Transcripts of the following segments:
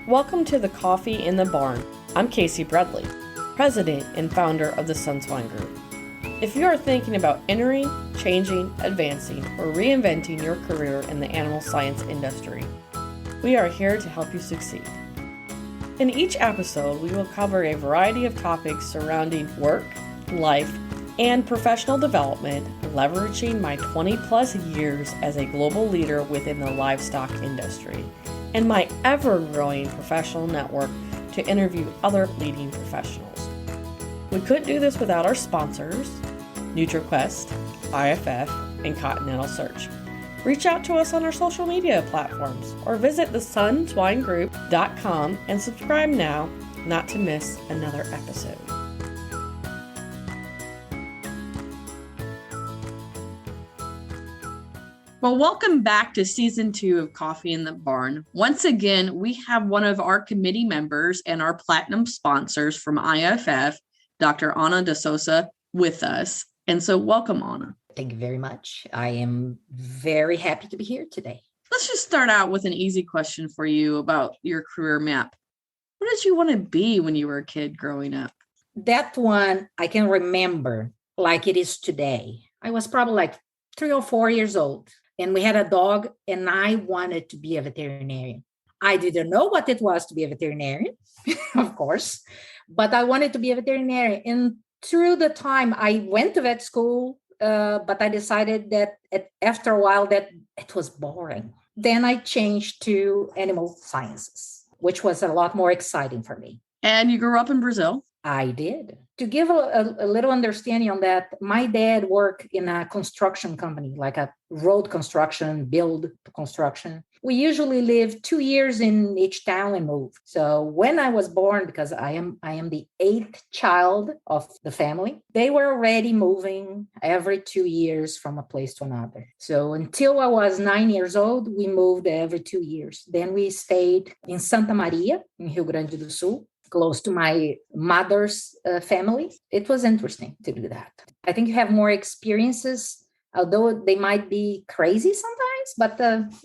Welcome to the Coffee in the Barn. I'm Casey Bradley, President and founder of the Swine Group. If you are thinking about entering, changing, advancing, or reinventing your career in the animal science industry, we are here to help you succeed. In each episode, we will cover a variety of topics surrounding work, life, and professional development, leveraging my 20-plus years as a global leader within the livestock industry and my ever-growing professional network to interview other leading professionals. We couldn't do this without our sponsors, NutriQuest, IFF, and Continental Search. Reach out to us on our social media platforms or visit theswineGroup.com and subscribe now not to miss another episode. Well, welcome back to Season 2 of Coffee in the Barn. Once again, we have one of our committee members and our platinum sponsors from IFF, Dr. Ana de Souza, with us. And so welcome, Ana. Thank you very much. I am very happy to be here today. Let's just start out with an easy question for you about your career map. What did you want to be when you were a kid growing up? That one I can remember like it is today. I was probably like 3 or 4 years old. And we had a dog, and I wanted to be a veterinarian. I didn't know what it was to be a veterinarian, of course, but I wanted to be a veterinarian. And through the time, I went to vet school, but I decided that after a while that it was boring. Then I changed to animal sciences, which was a lot more exciting for me. And you grew up in Brazil? I did. To give a little understanding on that, my dad worked in a construction company, like a road construction, build construction. We usually live 2 years in each town and move. So when I was born, because I am the 8th child of the family, they were already moving every 2 years from a place to another. So until I was 9 years old, we moved every 2 years. Then we stayed in Santa Maria, in Rio Grande do Sul, close to my mother's family. It was interesting to do that. I think you have more experiences, although they might be crazy sometimes, but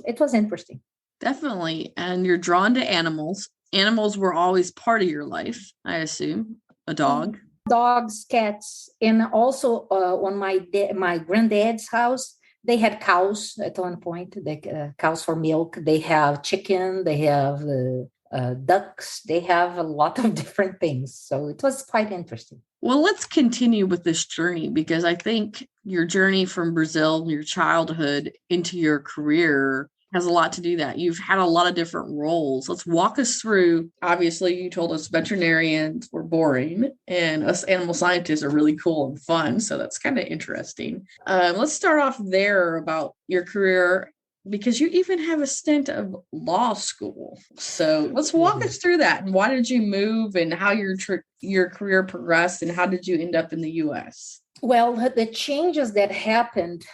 it was interesting. Definitely. And you're drawn to animals. Animals were always part of your life, I assume. A dog. Dogs, cats, and also on my granddad's house, they had cows at one point. Cows for milk. They have chicken. They have ducks. They have a lot of different things. So it was quite interesting. Well, let's continue with this journey, because I think your journey from Brazil, your childhood into your career has a lot to do that. You've had a lot of different roles. Let's walk us through. Obviously, you told us veterinarians were boring and us animal scientists are really cool and fun. So that's kind of interesting. Let's start off there about your career, because you even have a stint of law school. So let's walk us through that. And why did you move, and how your career progressed, and how did you end up in the U.S.? Well, the changes that happened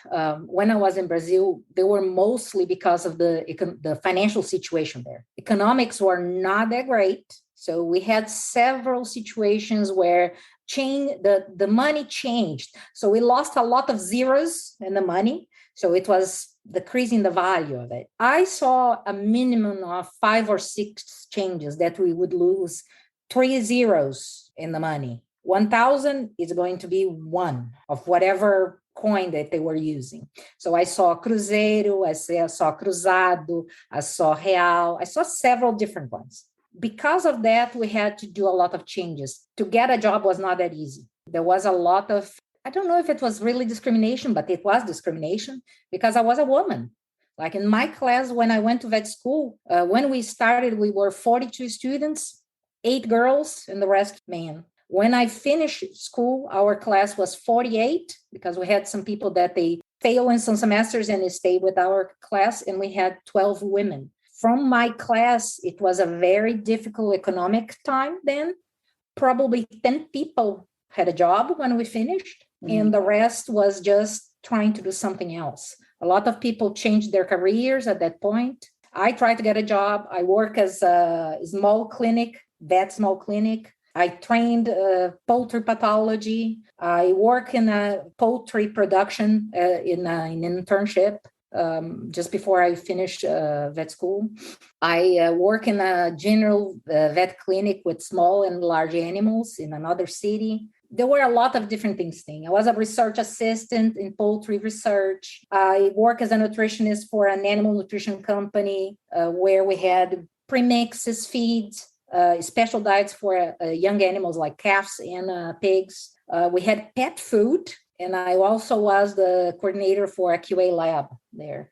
when I was in Brazil, they were mostly because of the financial situation there. Economics were not that great. So we had several situations where the money changed. So we lost a lot of zeros in the money. So it was decreasing the value of it. I saw a minimum of 5 or 6 changes that we would lose 3 zeros in the money. 1,000 is going to be 1 of whatever coin that they were using. So I saw Cruzeiro, I saw Cruzado, I saw Real, I saw several different ones. Because of that, we had to do a lot of changes. To get a job was not that easy. There was a lot of, I don't know if it was really discrimination, but it was discrimination because I was a woman. Like in my class, when I went to vet school, when we started, we were 42 students, 8 girls and the rest men. When I finished school, our class was 48 because we had some people that they failed in some semesters and they stayed with our class, and we had 12 women. From my class, it was a very difficult economic time then. Probably 10 people had a job when we finished, and the rest was just trying to do something else. A lot of people changed their careers at that point. I tried to get a job. I work as a small clinic. I trained poultry pathology. I work in a poultry production in an internship. just before I finished vet school. I work in a general vet clinic with small and large animals in another city. There were a lot of different things. I was a research assistant in poultry research. I work as a nutritionist for an animal nutrition company where we had premixes, feeds, special diets for young animals like calves and pigs. We had pet food, and I also was the coordinator for a QA lab there.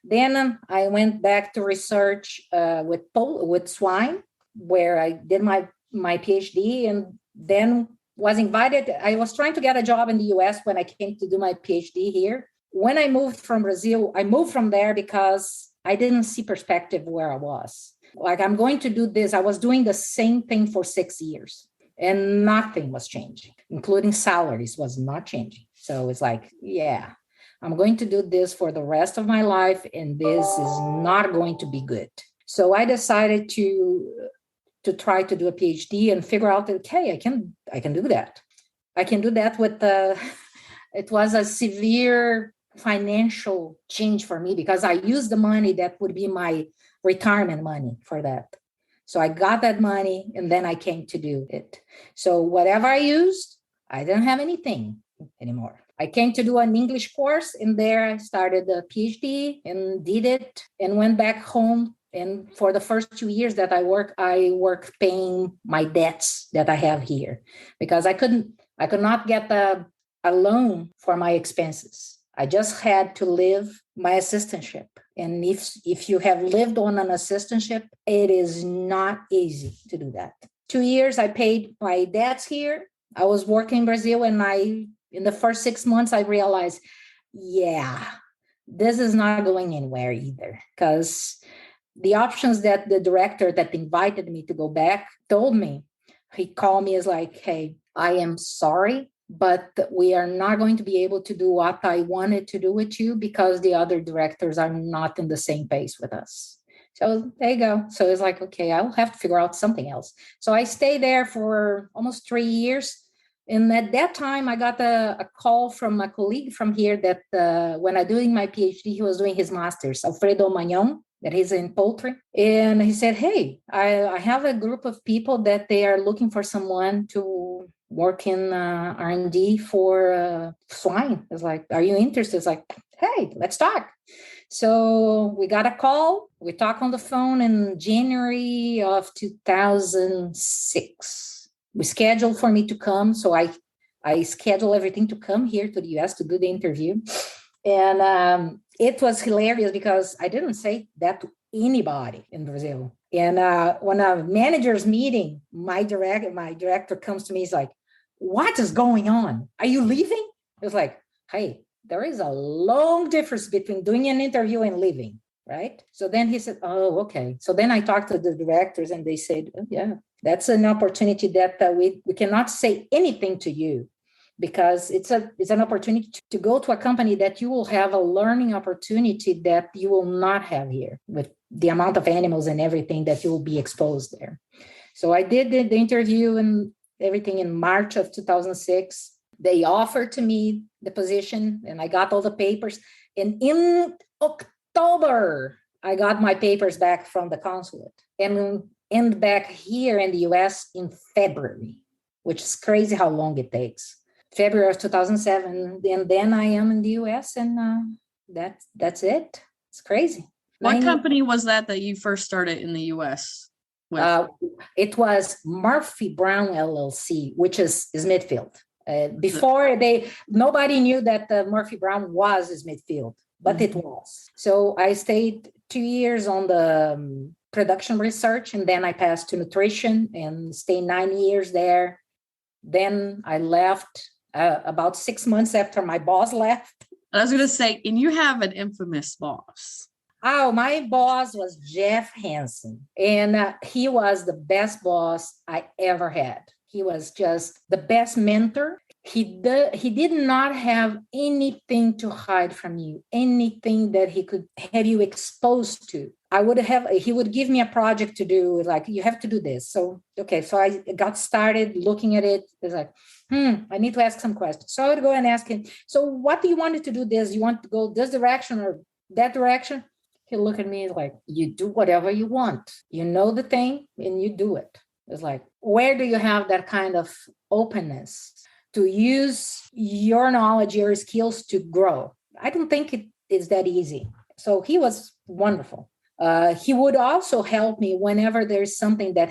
Then I went back to research with swine, where I did my PhD, and then was invited. I was trying to get a job in the US when I came to do my PhD here. When I moved from Brazil, I moved from there because I didn't see perspective where I was. Like, I'm going to do this. I was doing the same thing for 6 years and nothing was changing, including salaries was not changing. So it's like, yeah, I'm going to do this for the rest of my life, and this is not going to be good. So I decided to try to do a PhD and figure out that, okay, I can do that. I can do that with it was a severe financial change for me because I used the money that would be my retirement money for that. So I got that money and then I came to do it. So whatever I used, I didn't have anything anymore. I came to do an English course, and there I started the PhD and did it and went back home. And for the first 2 years that I work paying my debts that I have here because I could not get a loan for my expenses. I just had to live my assistantship. And if you have lived on an assistantship, it is not easy to do that. 2 years I paid my debts here. I was working in Brazil, and in the first 6 months, I realized, yeah, this is not going anywhere either, because the options that the director that invited me to go back told me, he called me as like, hey, I am sorry, but we are not going to be able to do what I wanted to do with you because the other directors are not in the same pace with us. So there you go. So it's like, okay, I'll have to figure out something else. So I stayed there for almost 3 years. And at that time, I got a call from a colleague from here that when I doing my PhD, he was doing his master's, Alfredo Magnon, that he's in poultry. And he said, hey, I have a group of people that they are looking for someone to work in R&D for swine. It's like, are you interested? It's like, hey, let's talk. So we got a call. We talked on the phone in January of 2006. We scheduled for me to come. So I scheduled everything to come here to the US to do the interview. And it was hilarious because I didn't say that to anybody in Brazil. And when a manager's meeting, my director comes to me, he's like, what is going on? Are you leaving? It's like, hey, there is a long difference between doing an interview and leaving, right? So then he said, oh, okay. So then I talked to the directors and they said, oh, yeah, that's an opportunity that we cannot say anything to you because it's an opportunity to go to a company that you will have a learning opportunity that you will not have here with the amount of animals and everything that you will be exposed there. So I did the interview and everything in March of 2006. They offered to me the position and I got all the papers. And in October, I got my papers back from the consulate and back here in the US in February, which is crazy how long it takes. February of 2007, and then I am in the US, and that's it. It's crazy. What company was that you first started in the US with? It was Murphy Brown LLC, which is Smithfield. Before nobody knew that Murphy Brown was Smithfield, but it was. So I stayed 2 years on the production research, and then I passed to nutrition and stayed 9 years there. Then I left about 6 months after my boss left. I was going to say, and you have an infamous boss. Oh, my boss was Jeff Hansen, and he was the best boss I ever had. He was just the best mentor. He did not have anything to hide from you, anything that he could have you exposed to. He would give me a project to do, like, you have to do this. So, okay. So I got started looking at it. It's like, I need to ask some questions. So I would go and ask him, so what do you want to do this? You want to go this direction or that direction. He looked at me like, you do whatever you want. You know the thing and you do it. It's like, where do you have that kind of openness to use your knowledge, your skills to grow? I don't think it is that easy. So he was wonderful. He would also help me whenever there's something that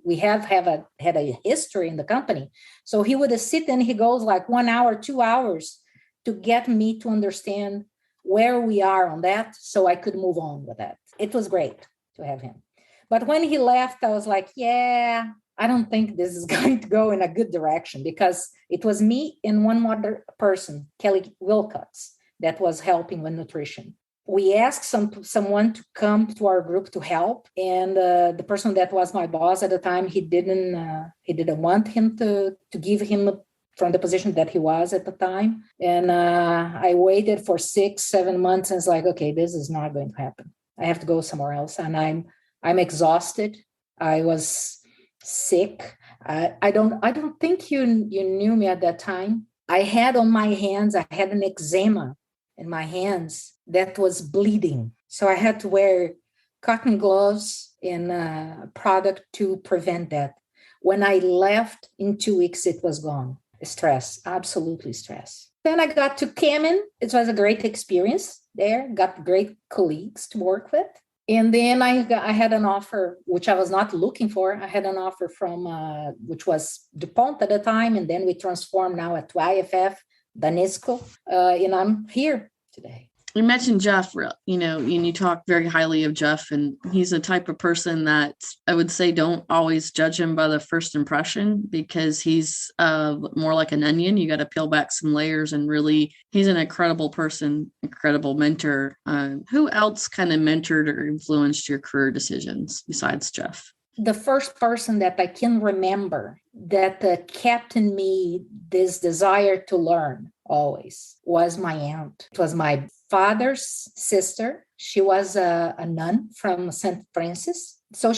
we had a history in the company. So he would sit and he goes like 1 hour, 2 hours to get me to understand where we are on that so I could move on with that. It was great to have him. But when he left, I was like, yeah, I don't think this is going to go in a good direction, because it was me and one other person, Kelly Wilcox, that was helping with nutrition. We asked someone to come to our group to help, and the person that was my boss at the time, he didn't want him to give him from the position that he was at the time. And I waited for 6-7 months, and it's like, okay, this is not going to happen. I have to go somewhere else, and I'm exhausted. I was sick. I don't think you knew me at that time. I had on my hands, I had an eczema in my hands that was bleeding. So I had to wear cotton gloves and product to prevent that. When I left in 2 weeks, it was gone. Stress, absolutely stress. Then I got to Kamen. It was a great experience there. Got great colleagues to work with. And then I had an offer, which I was not looking for. I had an offer from, which was DuPont at the time. And then we transformed now to IFF, Danisco. And I'm here today. You mentioned Jeff, and you talk very highly of Jeff, and he's the type of person that I would say don't always judge him by the first impression, because he's more like an onion. You got to peel back some layers, and really, he's an incredible person, incredible mentor. Who else kind of mentored or influenced your career decisions besides Jeff? The first person that I can remember that kept in me this desire to learn always was my aunt. It was my father's sister. She was a nun from St. Francis. So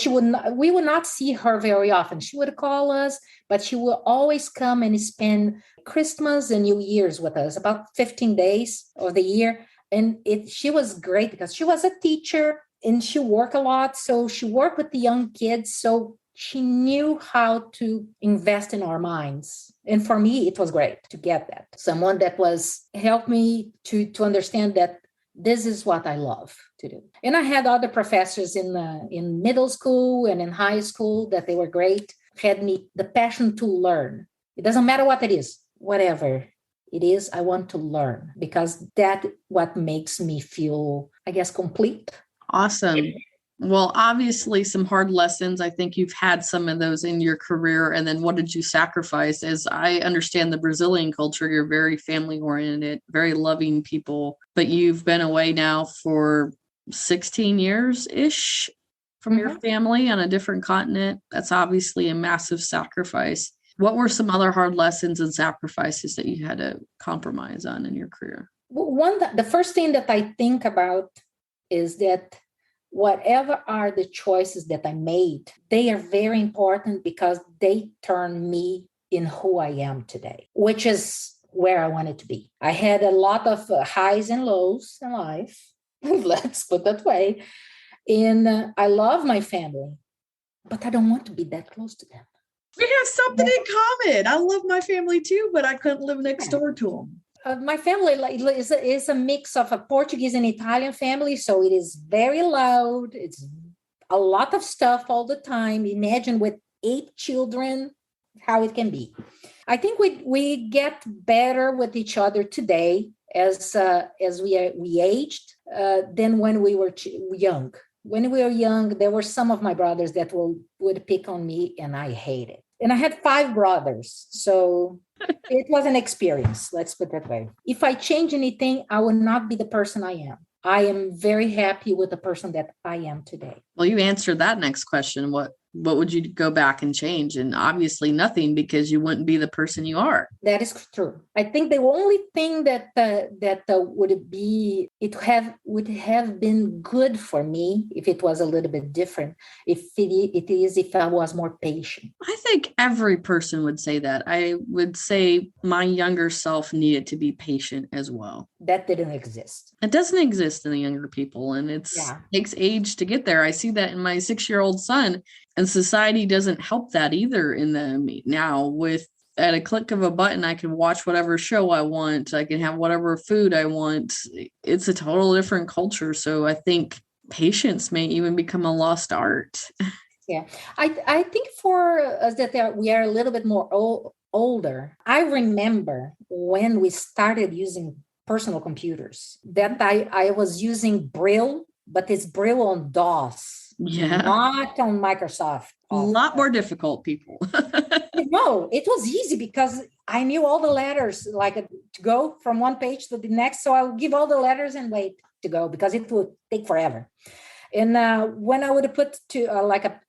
we would not see her very often. She would call us, but she would always come and spend Christmas and New Year's with us, about 15 days of the year. And she was great because she was a teacher and she worked a lot. So she worked with the young kids. So she knew how to invest in our minds. And for me, it was great to get that. Someone that helped me to understand that this is what I love to do. And I had other professors in middle school and in high school that they were great, had me the passion to learn. It doesn't matter what it is, whatever it is, I want to learn, because that's what makes me feel, I guess, complete. Awesome. Well, obviously some hard lessons. I think you've had some of those in your career. And then what did you sacrifice? As I understand the Brazilian culture, you're very family oriented, very loving people, but you've been away now for 16 years-ish from your family on a different continent. That's obviously a massive sacrifice. What were some other hard lessons and sacrifices that you had to compromise on in your career? Well, the first thing that I think about is that whatever are the choices that I made, they are very important because they turn me in who I am today, which is where I wanted to be. I had a lot of highs and lows in life, let's put that way. And I love my family, but I don't want to be that close to them. We have something in common. I love my family too, but I couldn't live next door to them. My family is a mix of a Portuguese and Italian family, so it is very loud. It's a lot of stuff all the time. Imagine with 8 children, how it can be. I think we get better with each other today as we aged than when we were young. When we were young, there were some of my brothers that would pick on me, and I hated it. And I had 5 brothers, so it was an experience, let's put it that way. If I change anything, I will not be the person I am. I am very happy with the person that I am today. Well, you answered that next question. What what would you go back and change? And obviously nothing, because you wouldn't be the person you are. That is true. I think the only thing that would have been good for me if it was a little bit different, if I was more patient. I think every person would say that. I would say my younger self needed to be patient as well. That didn't exist. It doesn't exist in the younger people, and it takes age to get there. I see that in my 6-year-old son, and society doesn't help that either in them now. At a click of a button, I can watch whatever show I want. I can have whatever food I want. It's a total different culture. So I think patience may even become a lost art. Yeah, I think for us that we are a little bit more older. I remember when we started using personal computers that I was using Braille, but it's Braille on DOS, not on Microsoft. A lot more difficult, people. No, it was easy because I knew all the letters, like to go from one page to the next. So I would give all the letters and wait to go because it would take forever. And when I would put to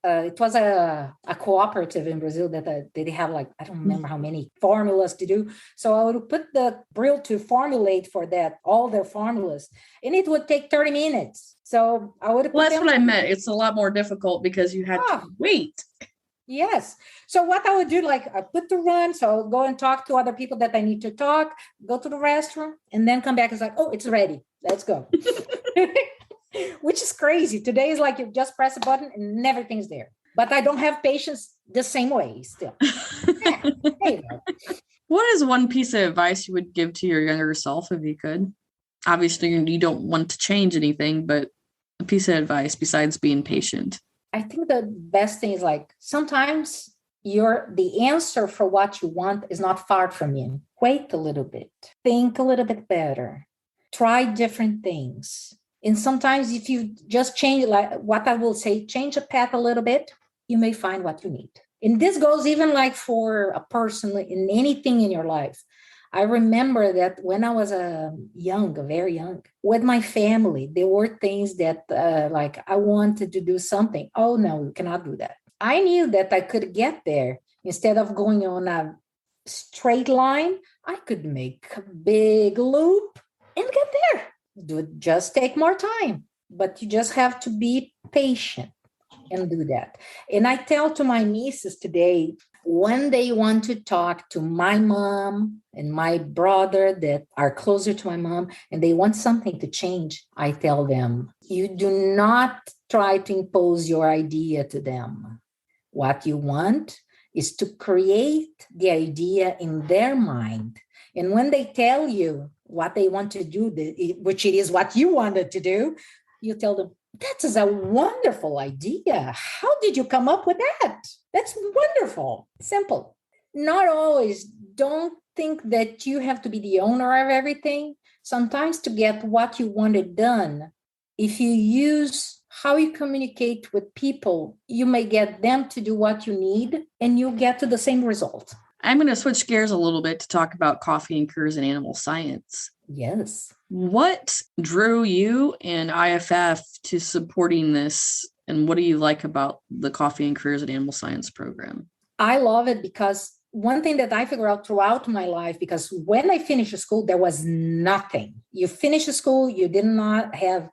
it was a cooperative in Brazil that they have I don't remember how many formulas to do. So I would put the Braille to formulate for that, all their formulas, and it would take 30 minutes. So I would. Well, that's what I meant. It's a lot more difficult because you had to wait. Yes. So what I would do, I put the run, so I'll go and talk to other people that I need to talk, go to the restroom, and then come back. It's oh, it's ready. Let's go. Which is crazy. Today is you just press a button and everything's there. But I don't have patience the same way still. What is one piece of advice you would give to your younger self if you could? Obviously, you don't want to change anything, but a piece of advice besides being patient. I think the best thing is sometimes the answer for what you want is not far from you. Wait a little bit. Think a little bit better. Try different things. And sometimes if you just change, what I will say, change a path a little bit, you may find what you need. And this goes even for a person in anything in your life. I remember that when I was very young, with my family, there were things that I wanted to do something. Oh, no, you cannot do that. I knew that I could get there. Instead of going on a straight line, I could make a big loop and get there. It would just take more time, but you just have to be patient and do that. And I tell to my nieces today, when they want to talk to my mom and my brother that are closer to my mom and they want something to change, I tell them, you do not try to impose your idea to them. What you want is to create the idea in their mind. And when they tell you what they want to do, which it is what you wanted to do, you tell them, that is a wonderful idea. How did you come up with that? That's wonderful. Simple. Not always. Don't think that you have to be the owner of everything. Sometimes to get what you wanted done, if you use how you communicate with people, you may get them to do what you need and you'll get to the same result. I'm going to switch gears a little bit to talk about coffee and cures and animal science. Yes. What drew you and IFF to supporting this? And what do you like about the Coffee and Careers and Animal Science program? I love it because one thing that I figured out throughout my life, because when I finished school, there was nothing. You finish school, you did not have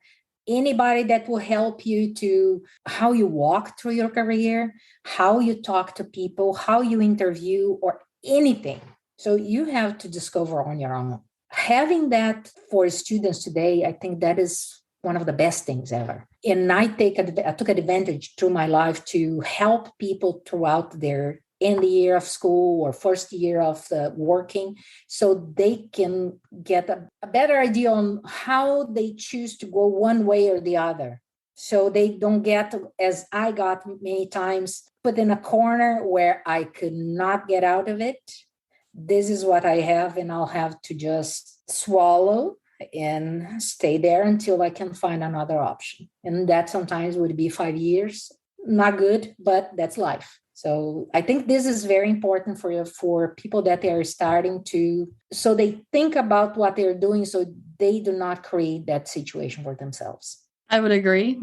anybody that will help you to how you walk through your career, how you talk to people, how you interview, or anything. So you have to discover on your own. Having that for students today, I think that is one of the best things ever. And I took advantage through my life to help people throughout their end year of school or first year of working, so they can get a better idea on how they choose to go one way or the other. So they don't get, as I got many times, put in a corner where I could not get out of it. This is what I have, and I'll have to just swallow and stay there until I can find another option. And that sometimes would be 5 years. Not good, but that's life. So I think this is very important for people that they are starting to, so they think about what they're doing so they do not create that situation for themselves. I would agree.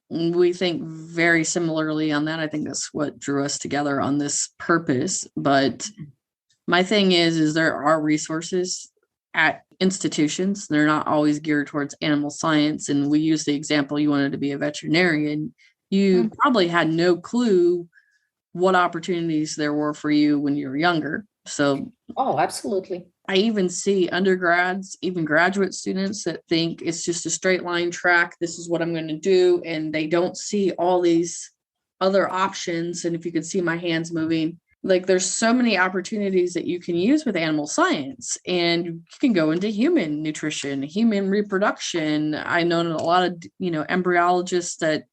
we think very similarly on that. I think that's what drew us together on this purpose. But my thing is there are resources at institutions. They're not always geared towards animal science. And we use the example, you wanted to be a veterinarian. You probably had no clue what opportunities there were for you when you were younger. So, oh, absolutely. I even see undergrads, even graduate students that think it's just a straight line track. This is what I'm going to do. And they don't see all these other options. And if you could see my hands moving, like there's so many opportunities that you can use with animal science, and you can go into human nutrition, human reproduction. I know a lot of, embryologists that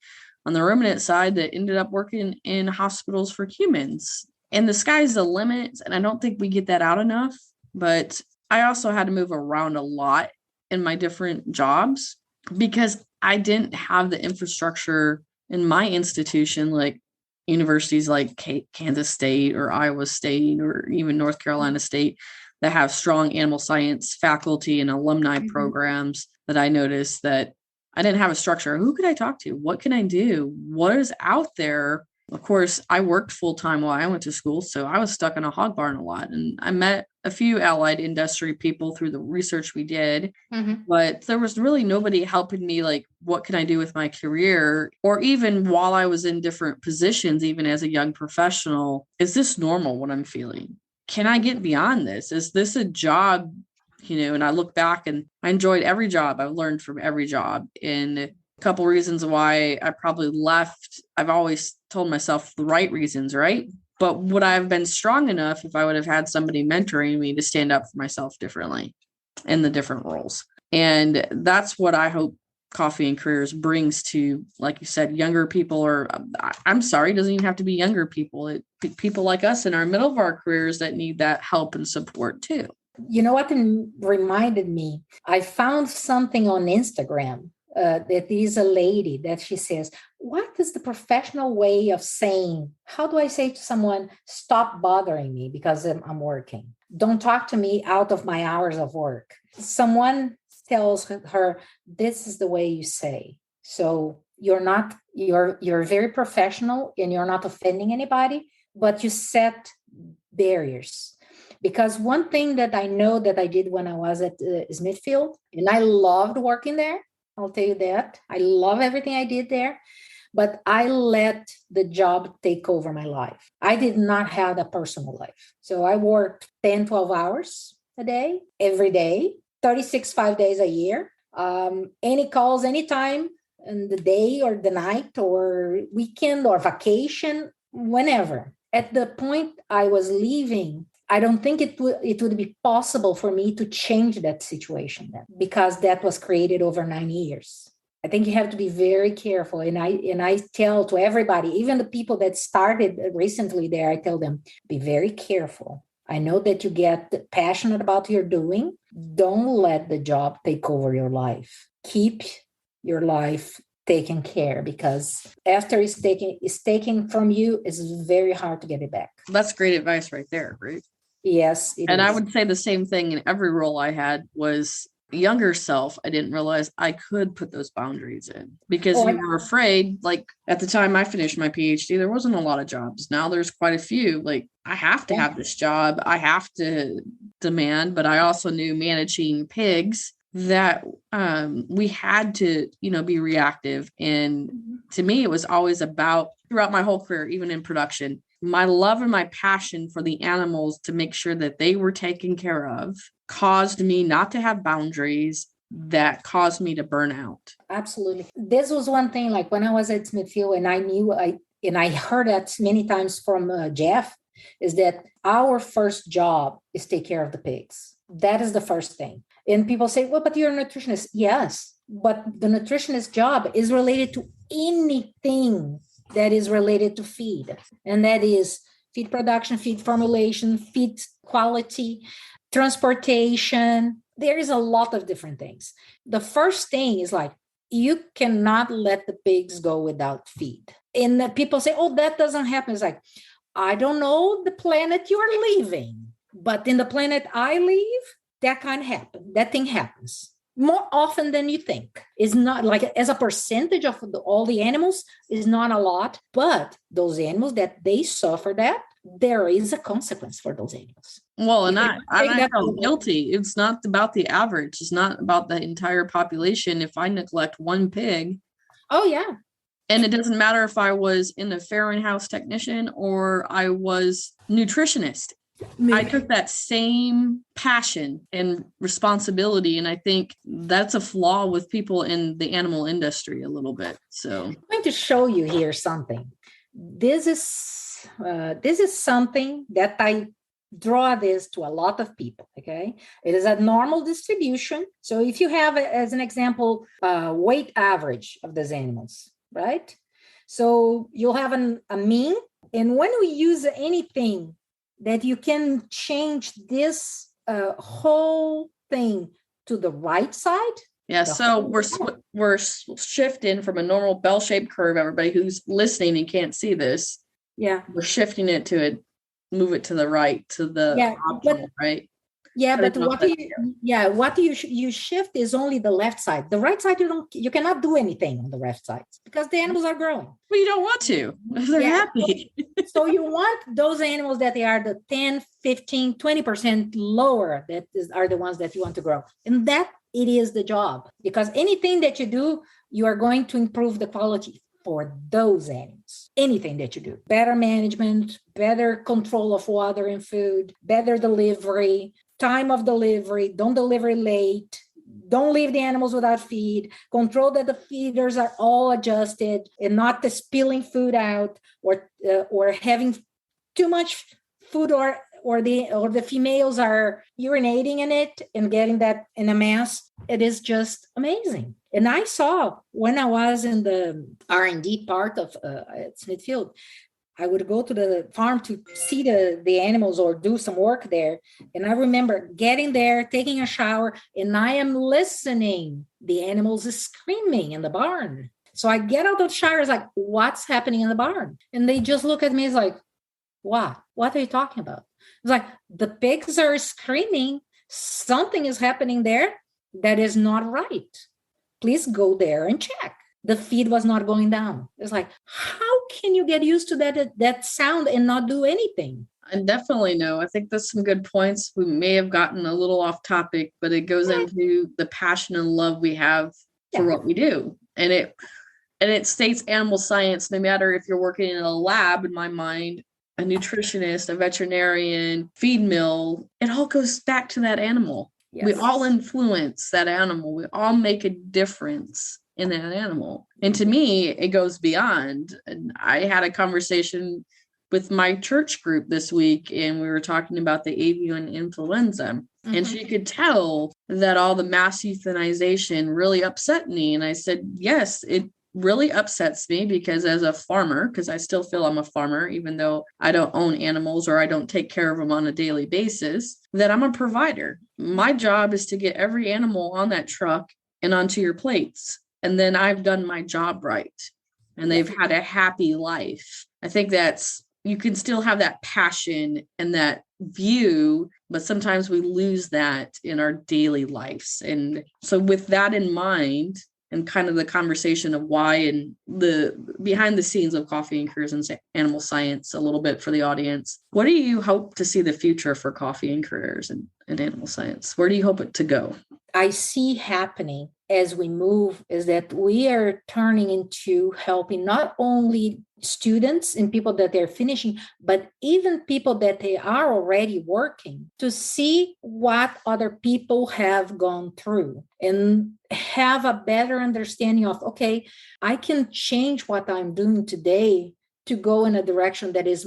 on the ruminant side that ended up working in hospitals for humans, and the sky's the limit. And I don't think we get that out enough. But I also had to move around a lot in my different jobs because I didn't have the infrastructure in my institution, like universities like Kansas State or Iowa State or even North Carolina State, that have strong animal science faculty and alumni programs, that I noticed that I didn't have a structure. Who could I talk to? What can I do? What is out there? Of course, I worked full time while I went to school, so I was stuck in a hog barn a lot. And I met a few allied industry people through the research we did, but there was really nobody helping me, like, what can I do with my career? Or even while I was in different positions, even as a young professional, is this normal what I'm feeling? Can I get beyond this? Is this a job? And I look back and I enjoyed every job. I've learned from every job. And couple reasons why I probably left. I've always told myself the right reasons, right? But would I have been strong enough if I would have had somebody mentoring me to stand up for myself differently in the different roles? And that's what I hope Coffee and Careers brings to, like you said, younger people, or I'm sorry, it doesn't even have to be younger people. People like us in our middle of our careers that need that help and support too. You know what reminded me? I found something on Instagram. That is a lady that she says, what is the professional way of saying, how do I say to someone, stop bothering me because I'm working? Don't talk to me out of my hours of work. Someone tells her, this is the way you say. So you're very professional and you're not offending anybody, but you set barriers. Because one thing that I know that I did when I was at Smithfield, and I loved working there, I'll tell you that. I love everything I did there, but I let the job take over my life. I did not have a personal life. So I worked 10, 12 hours a day, every day, 36, 5 days a year. Any calls, anytime in the day or the night or weekend or vacation, whenever. At the point I was leaving, I don't think it would be possible for me to change that situation then, because that was created over 9 years. I think you have to be very careful. And I tell to everybody, even the people that started recently there, I tell them, be very careful. I know that you get passionate about what you're doing. Don't let the job take over your life. Keep your life taken care, because after it's taken from you, it's very hard to get it back. That's great advice right there, right? Yes. And I would say the same thing in every role I had. Was younger self, I didn't realize I could put those boundaries in, because you were afraid. Like at the time I finished my PhD, there wasn't a lot of jobs. Now there's quite a few. Like I have to have this job. I have to demand, but I also knew managing pigs that we had to, be reactive. And to me, it was always about, throughout my whole career, even in production, my love and my passion for the animals, to make sure that they were taken care of, caused me not to have boundaries that caused me to burn out. Absolutely. This was one thing, like when I was at Smithfield, and I heard that many times from Jeff, is that our first job is take care of the pigs. That is the first thing. And people say, well, but you're a nutritionist. Yes, but the nutritionist job is related to anything that is related to feed. And that is feed production, feed formulation, feed quality, transportation. There is a lot of different things. The first thing is like, you cannot let the pigs go without feed. And people say, oh, that doesn't happen. It's like, I don't know the planet you're leaving, but in the planet I leave, that can happen. That thing happens. more often than you think. It's not like as a percentage of all the animals is not a lot, but those animals that they suffer that, there is a consequence for those animals. Well, and I felt guilty. It's not about the average. It's not about the entire population. If I neglect one pig. Oh, yeah. And it doesn't matter if I was in the farrowing house technician or I was nutritionist. I took that same passion and responsibility. And I think that's a flaw with people in the animal industry a little bit. So I'm going to show you here something. This is something that I draw this to a lot of people. Okay. It is a normal distribution. So if you have, as an example, weight average of these animals, right? So you'll have a mean. And when we use anything that you can change this whole thing to the right side. Yeah, so we're shifting from a normal bell-shaped curve, everybody who's listening and can't see this. Yeah. We're shifting it to move it to the right, to the optimal, right? Yeah, but what you shift is only the left side. The right side, you cannot do anything on the left side because the animals are growing. Well, you don't want to. They're happy. So you want those animals that they are the 10, 15, 20% lower are the ones that you want to grow. And that it is the job, because anything that you do, you are going to improve the quality for those animals. Anything that you do, better management, better control of water and food, better delivery, time of delivery, don't deliver late, don't leave the animals without feed, control that the feeders are all adjusted and not the spilling food out or having too much food or the females are urinating in it and getting that in a mass. It is just amazing. And I saw when I was in the R&D part of at Smithfield, I would go to the farm to see the animals or do some work there. And I remember getting there, taking a shower, and I am listening. The animals is screaming in the barn. So I get out of the shower, it's like, what's happening in the barn? And they just look at me, it's like, what? What are you talking about? It's like, the pigs are screaming. Something is happening there that is not right. Please go there and check. The feed was not going down. It's like, how can you get used to that sound and not do anything? I definitely know. I think that's some good points. We may have gotten a little off topic, but it goes into the passion and love we have for what we do. And it states animal science, no matter if you're working in a lab, in my mind, a nutritionist, a veterinarian, feed mill, it all goes back to that animal. Yes. We all influence that animal. We all make a difference in that animal. And to me, it goes beyond. And I had a conversation with my church group this week, and we were talking about the avian influenza. Mm-hmm. And she could tell that all the mass euthanization really upset me. And I said, yes, it really upsets me, because as a farmer, because I still feel I'm a farmer, even though I don't own animals or I don't take care of them on a daily basis, that I'm a provider. My job is to get every animal on that truck and onto your plates. And then I've done my job right. And they've had a happy life. I think you can still have that passion and that view, but sometimes we lose that in our daily lives. And so with that in mind, and kind of the conversation of why and the behind the scenes of Coffee and Careers and animal science a little bit for the audience, what do you hope to see the future for Coffee and Careers and animal science? Where do you hope it to go? I see happening as we move is that we are turning into helping not only students and people that they're finishing, but even people that they are already working, to see what other people have gone through and have a better understanding of, okay, I can change what I'm doing today to go in a direction that is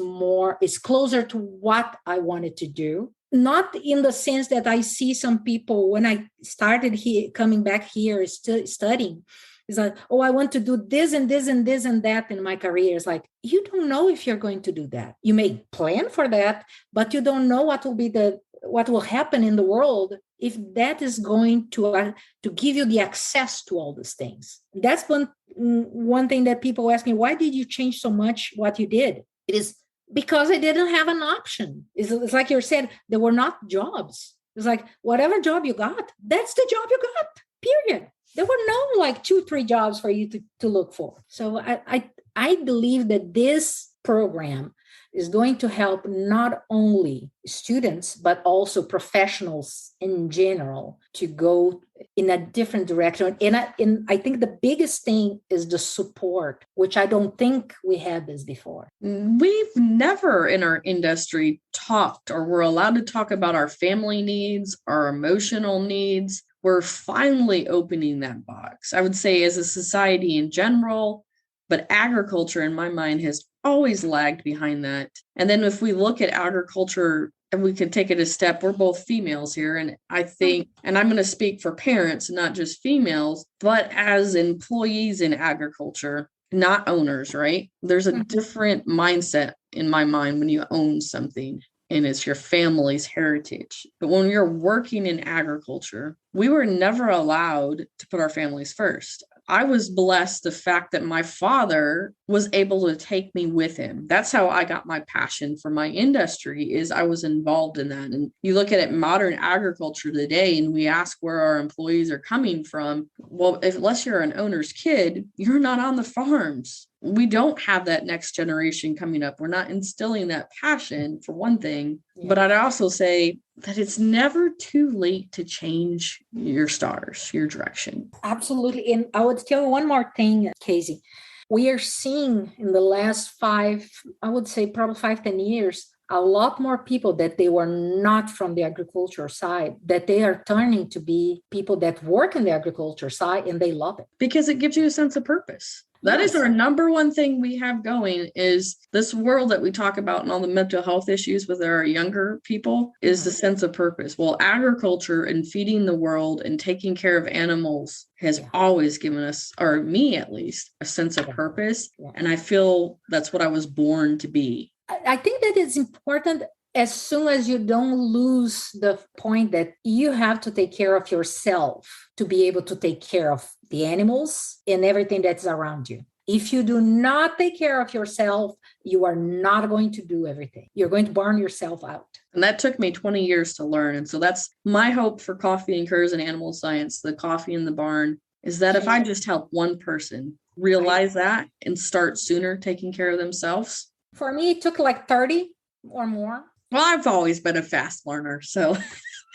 closer to what I wanted to do. Not in the sense that I see some people when I started coming back here studying, it's like, oh, I want to do this and this and this and that in my career. It's like, you don't know if you're going to do that. You may plan for that, but you don't know what will happen in the world if that is going to give you the access to all these things. That's one thing that people ask me, why did you change so much what you did? It is because I didn't have an option. It's like you said, there were not jobs. It's like, whatever job you got, that's the job you got. period. There were no like 2-3 jobs for you to look for. So I believe that this program is going to help not only students, but also professionals in general to go in a different direction. And I think the biggest thing is the support, which I don't think we had this before. We've never in our industry talked or were allowed to talk about our family needs, our emotional needs. We're finally opening that box. I would say as a society in general, but agriculture in my mind has always lagged behind that. And then if we look at agriculture, and we can take it a step, we're both females here. And I think, and I'm going to speak for parents, not just females, but as employees in agriculture, not owners, right? There's a different mindset in my mind when you own something and it's your family's heritage. But when you're working in agriculture, we were never allowed to put our families first. I was blessed the fact that my father was able to take me with him. That's how I got my passion for my industry, is I was involved in that. And you look at it, modern agriculture today, and we ask where our employees are coming from. Well, unless you're an owner's kid, you're not on the farms. We don't have that next generation coming up. We're not instilling that passion, for one thing. Yeah. But I'd also say that it's never too late to change your stars, your direction. Absolutely. And I would tell you one more thing, Casey. We are seeing in the last 5, I would say probably 5-10 years, a lot more people that they were not from the agriculture side, that they are turning to be people that work in the agriculture side, and they love it. Because it gives you a sense of purpose. That is our number one thing we have going, is this world that we talk about and all the mental health issues with our younger people is the sense of purpose. Well, agriculture and feeding the world and taking care of animals has always given us, or me at least, a sense of purpose. And I feel that's what I was born to be. I think that it's important as soon as you don't lose the point that you have to take care of yourself to be able to take care of the animals and everything that's around you. If you do not take care of yourself, you are not going to do everything. You're going to burn yourself out. And that took me 20 years to learn. And so that's my hope for Coffee and Curs and Animal Science, the Coffee in the Barn, is that if I just help one person realize that and start sooner taking care of themselves. For me, it took like 30 or more. Well, I've always been a fast learner, so.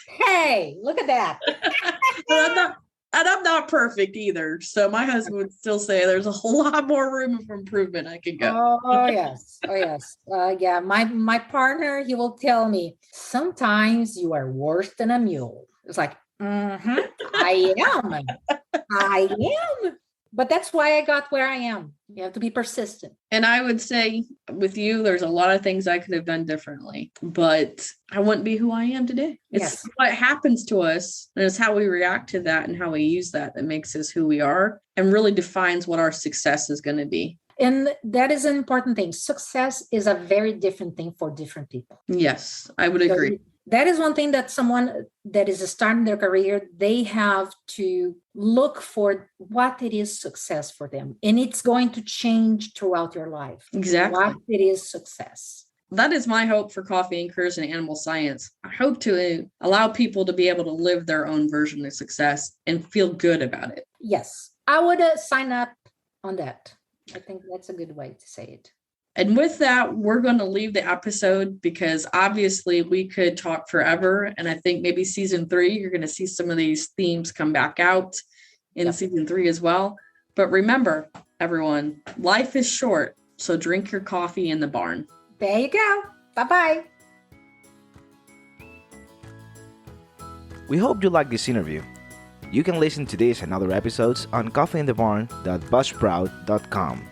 Hey, look at that. I'm not perfect either. So my husband would still say there's a whole lot more room for improvement I can go. Oh, yes. Oh, yes. Yeah, my partner, he will tell me, sometimes you are worse than a mule. It's like, I am. But that's why I got where I am. You have to be persistent. And I would say with you, there's a lot of things I could have done differently, but I wouldn't be who I am today. It's what happens to us, and it's how we react to that and how we use that makes us who we are and really defines what our success is going to be. And that is an important thing. Success is a very different thing for different people. Yes, I would agree. That is one thing that someone that is starting their career, they have to look for what it is success for them. And it's going to change throughout your life. Exactly. What it is success. That is my hope for Coffee and Curs and Animal Science. I hope to allow people to be able to live their own version of success and feel good about it. Yes, I would sign up on that. I think that's a good way to say it. And with that, we're going to leave the episode because obviously we could talk forever. And I think maybe season 3, you're going to see some of these themes come back out in season 3 as well. But remember, everyone, life is short. So drink your coffee in the barn. There you go. Bye-bye. We hope you liked this interview. You can listen to this and other episodes on coffeeinthebarn.buzzsprout.com.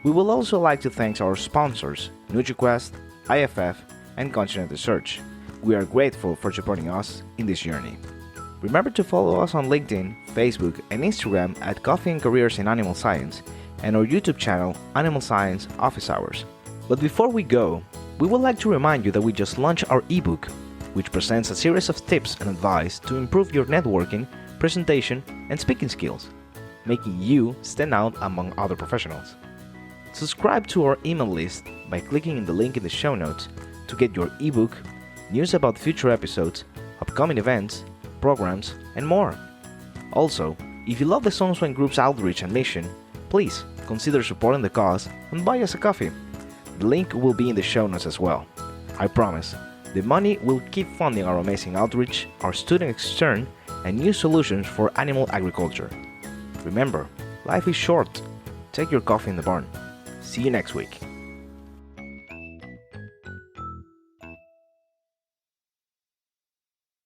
We will also like to thank our sponsors, NutriQuest, IFF, and Continent Research. We are grateful for supporting us in this journey. Remember to follow us on LinkedIn, Facebook, and Instagram at Coffee and Careers in Animal Science, and our YouTube channel, Animal Science Office Hours. But before we go, we would like to remind you that we just launched our ebook, which presents a series of tips and advice to improve your networking, presentation, and speaking skills, making you stand out among other professionals. Subscribe to our email list by clicking in the link in the show notes to get your ebook, news about future episodes, upcoming events, programs, and more. Also, if you love the Sunswine Group's outreach and mission, please consider supporting the cause and buy us a coffee. The link will be in the show notes as well. I promise, the money will keep funding our amazing outreach, our student extern, and new solutions for animal agriculture. Remember, life is short. Take your coffee in the barn. See you next week.